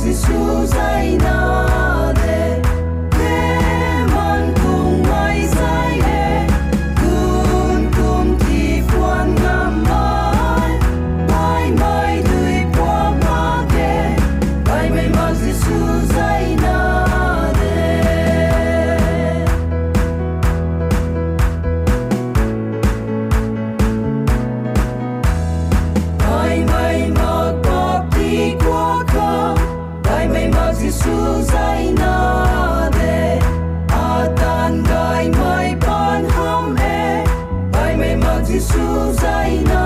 Giêsu dạy na de thế man cùng mai sai e kun kun thi phuan ngam mai mai mai đuôi qua ma ke mai mai ma Giêsu dạy na de mai mai ma qua đi qua kham mai mai ma Giêsu dạy na de atan gai mai pan ham e mai mai ma Giêsu dạy na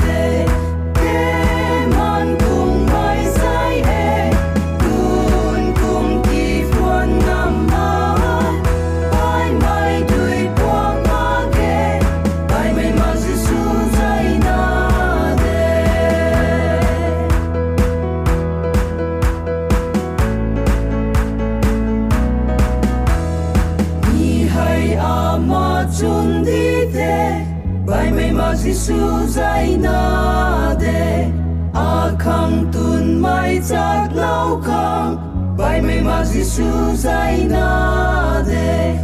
de thế man cùng mai sai e kun cùng thi phuan ngam mai mai đuôi qua ma ke mai mai ma Giêsu dạy na de ni hay ama chun đi de mai mai ma Giêsu dạy na de a khang tun mai chak lau khang mai mai ma Giêsu dạy na de